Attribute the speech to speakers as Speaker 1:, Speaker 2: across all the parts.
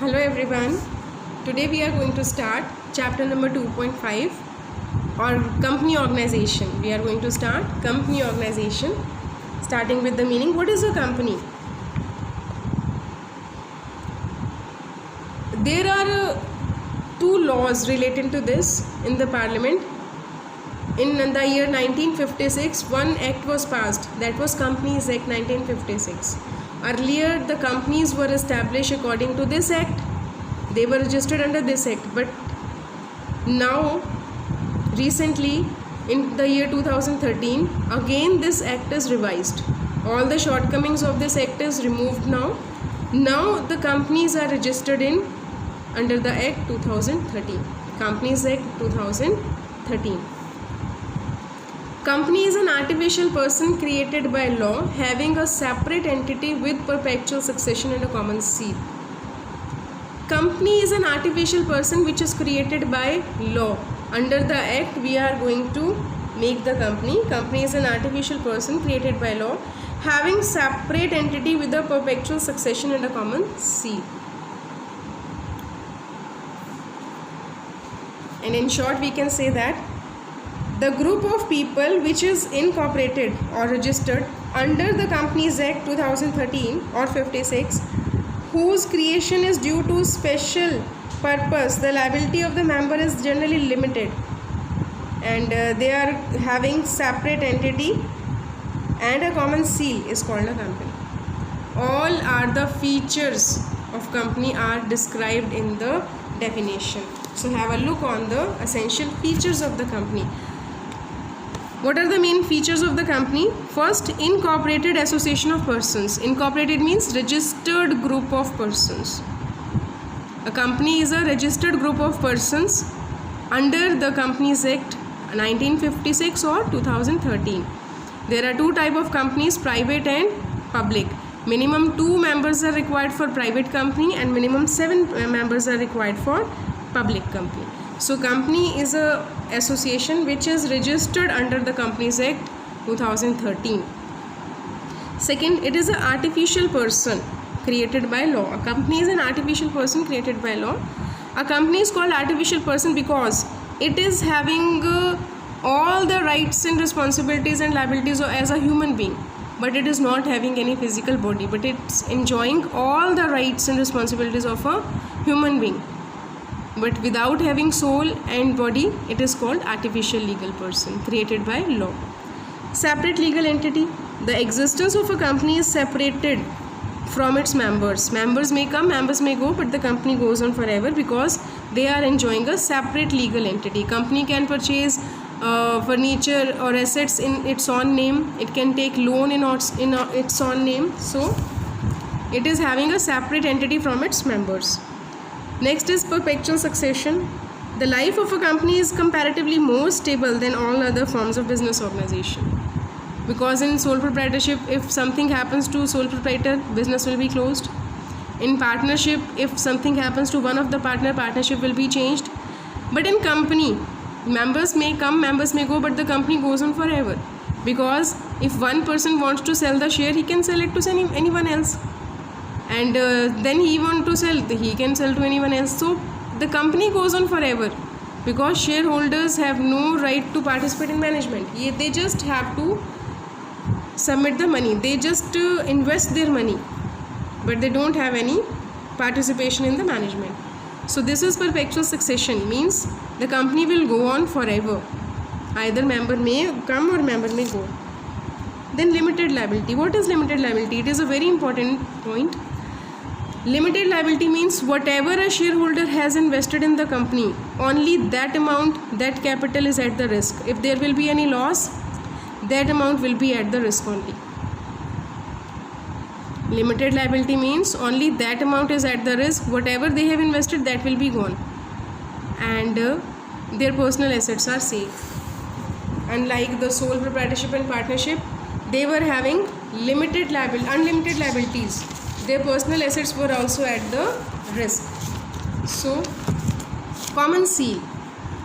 Speaker 1: Hello everyone. Today we are going to start chapter number 2.5 or company organization. We are going to start company organization, starting with the meaning. What is a company? There are two laws related to this in the parliament. In the year 1956, one act was passed, that was Companies Act 1956. Earlier, the companies were established according to this act. They were registered under this act. But now, recently, in the year 2013, again this act is revised. All the shortcomings of this act is removed now. Now, the companies are registered under the Act 2013. Companies Act 2013. Company is an artificial person created by law having a separate entity with perpetual succession and a common seat. Company is an artificial person which is created by law. Under the act we are going to make the company. Company is an artificial person created by law having separate entity with a perpetual succession and a common seat. And in short we can say that the group of people which is incorporated or registered under the Companies Act 2013 or 56, whose creation is due to special purpose, the liability of the member is generally limited, and they are having separate entity and a common seal is called a company. All are the features of company are described in the definition. So have a look on the essential features of the company. What are the main features of the company? First, incorporated association of persons. Incorporated means registered group of persons. A company is a registered group of persons under the Companies Act 1956 or 2013. There are two types of companies, private and public. Minimum 2 members are required for private company and minimum 7 members are required for public company. So company is a association which is registered under the Companies Act 2013. Second, it is an artificial person created by law. A company is an artificial person created by law. A company is called artificial person because it is having all the rights and responsibilities and liabilities as a human being, but it is not having any physical body, but it's enjoying all the rights and responsibilities of a human being, but without having soul and body. It is called artificial legal person created by law. Separate legal entity. The existence of a company is separated from its members. Members may come, members may go, but the company goes on forever because they are enjoying a separate legal entity. Company can purchase furniture or assets in its own name. It can take loan in its own name. So it is having a separate entity from its members. Next is perpetual succession. The life of a company is comparatively more stable than all other forms of business organization. Because in sole proprietorship, if something happens to sole proprietor, business will be closed. In partnership, if something happens to one of the partner, partnership will be changed. But in company, members may come, members may go, but the company goes on forever. Because if one person wants to sell the share, he can sell it to anyone else. And then he want to sell, he can sell to anyone else. So the company goes on forever because shareholders have no right to participate in management. They just have to submit the money, they just invest their money, but they don't have any participation in the management. So this is perpetual succession, means the company will go on forever. Either member may come or member may go. Then limited liability. What is limited liability? It is a very important point. Limited liability means whatever a shareholder has invested in the company, only that amount, that capital is at the risk. If there will be any loss, that amount will be at the risk only. Limited liability means only that amount is at the risk. Whatever they have invested, that will be gone. And their personal assets are safe. Unlike the sole proprietorship and partnership, they were having unlimited liabilities. Their personal assets were also at the risk. So, common seal.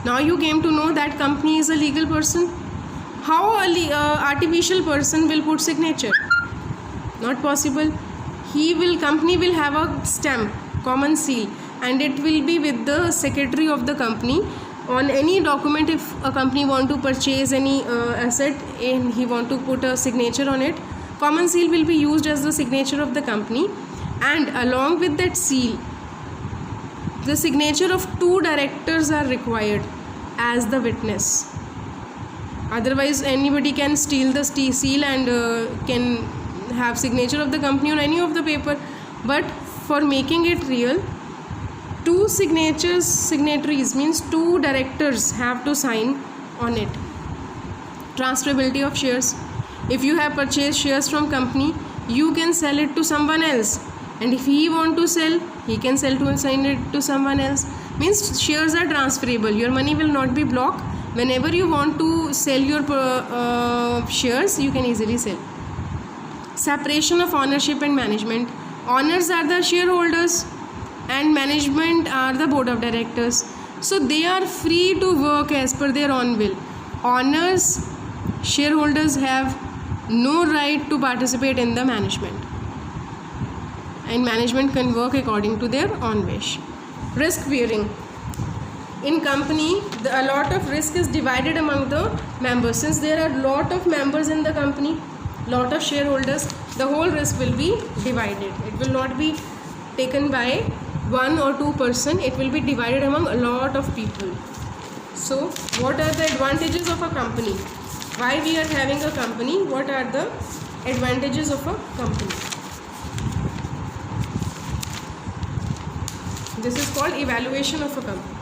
Speaker 1: Now you came to know that company is a legal person. How a artificial person will put signature? Not possible. Company will have a stamp common seal, and it will be with the secretary of the company. On any document, if a company want to purchase any asset and he want to put a signature on it, common seal will be used as the signature of the company, and along with that seal, the signature of 2 directors are required as the witness. Otherwise anybody can steal the seal and can have signature of the company on any of the paper. But for making it real, 2 signatories means 2 directors have to sign on it. Transferability of shares. If you have purchased shares from company, you can sell it to someone else, and if he want to sell, he can sell to sign it to someone else. Means shares are transferable. Your money will not be blocked. Whenever you want to sell your shares, you can easily sell. Separation of ownership and management. Owners are the shareholders and management are the board of directors, so they are free to work as per their own will. Owners, shareholders have no right to participate in the management, and management can work according to their own wish. Risk bearing. In company, a lot of risk is divided among the members. Since there are lot of members in the company, lot of shareholders, the whole risk will be divided. It will not be taken by 1 or 2 person. It will be divided among a lot of people. So what are the advantages of a company? Why we are having a company? What are the advantages of a company? This is called evaluation of a company.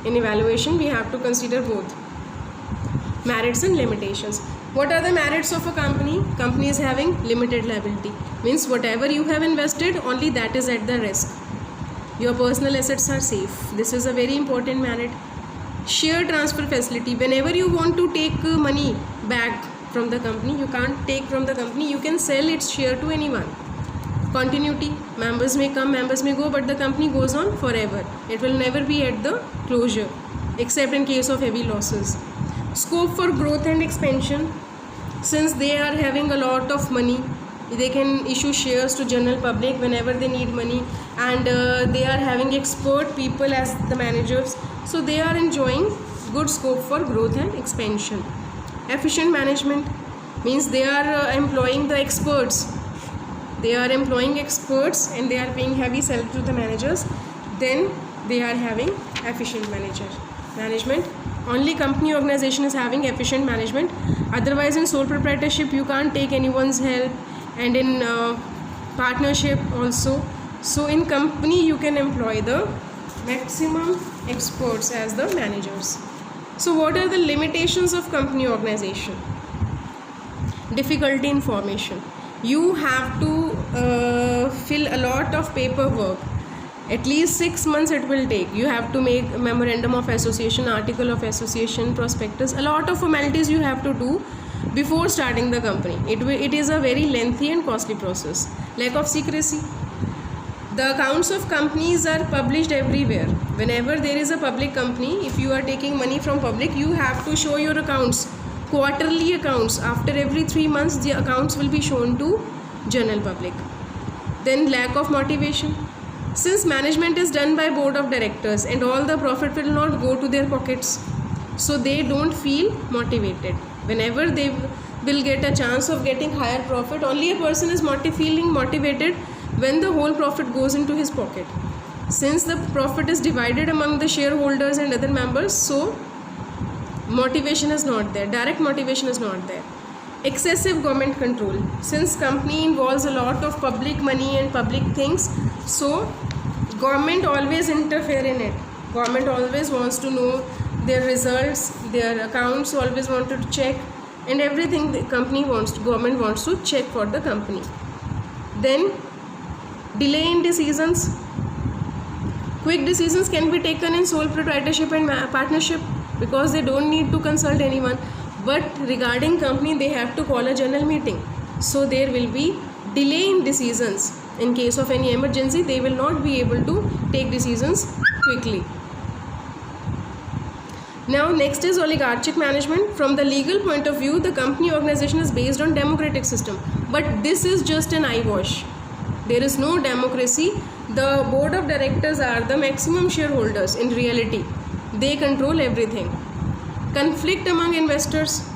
Speaker 1: In evaluation, we have to consider both merits and limitations. What are the merits of a company? Company is having limited liability. Means whatever you have invested, only that is at the risk. Your personal assets are safe. This is a very important merit. Share transfer facility. Whenever you want to take money back from the company, you can't take from the company. You can sell its share to anyone. Continuity. Members may come, members may go, but the company goes on forever. It will never be at the closure, except in case of heavy losses. Scope for growth and expansion. Since they are having a lot of money, they can issue shares to general public whenever they need money, and they are having expert people as the managers, so they are enjoying good scope for growth and expansion. Efficient management means they are employing the experts. They are employing experts and they are paying heavy salary to the managers. Then they are having efficient management. Only company organization is having efficient management. Otherwise, in sole proprietorship, you can't take anyone's help, and in partnership also. So in company, you can employ the maximum experts as the managers. So what are the limitations of company organization? Difficulty in formation. You have to fill a lot of paperwork. At least 6 months it will take. You have to make a memorandum of association, article of association, prospectus. A lot of formalities you have to do before starting the company. It is a very lengthy and costly process. Lack of secrecy. The accounts of companies are published everywhere. Whenever there is a public company, if you are taking money from public, you have to show your accounts. Quarterly accounts. After every 3 months, the accounts will be shown to general public. Then lack of motivation. Since management is done by board of directors and all the profit will not go to their pockets, so they don't feel motivated. Whenever they will get a chance of getting higher profit, only a person is feeling motivated when the whole profit goes into his pocket. Since the profit is divided among the shareholders and other members, so motivation is not there. Direct motivation is not there. Excessive government control. Since company involves a lot of public money and public things, so government always interfere in it. Government always wants to know their results, their accounts always want to check, and everything the government wants to check for the company. Then delay in decisions. Quick decisions can be taken in sole proprietorship and partnership because they don't need to consult anyone. But regarding company, they have to call a general meeting. So there will be delay in decisions. In case of any emergency, they will not be able to take decisions quickly. Now next is oligarchic management. From the legal point of view, the company organization is based on democratic system. But this is just an eyewash. There is no democracy. The board of directors are the maximum shareholders in reality. They control everything. Conflict among investors.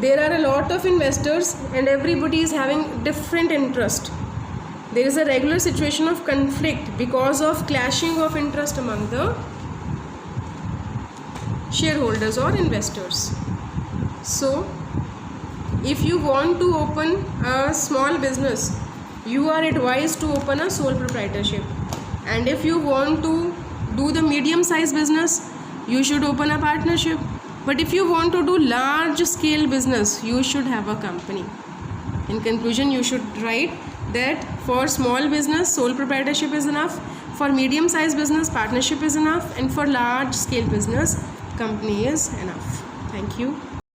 Speaker 1: There are a lot of investors and everybody is having different interest. There is a regular situation of conflict because of clashing of interest among the shareholders or investors. So, if you want to open a small business, you are advised to open a sole proprietorship. And if you want to do the medium size business, you should open a partnership. But if you want to do large scale business, you should have a company. In conclusion, you should write that for small business, sole proprietorship is enough. For medium size business, partnership is enough. And for large scale business, company is enough. Thank you.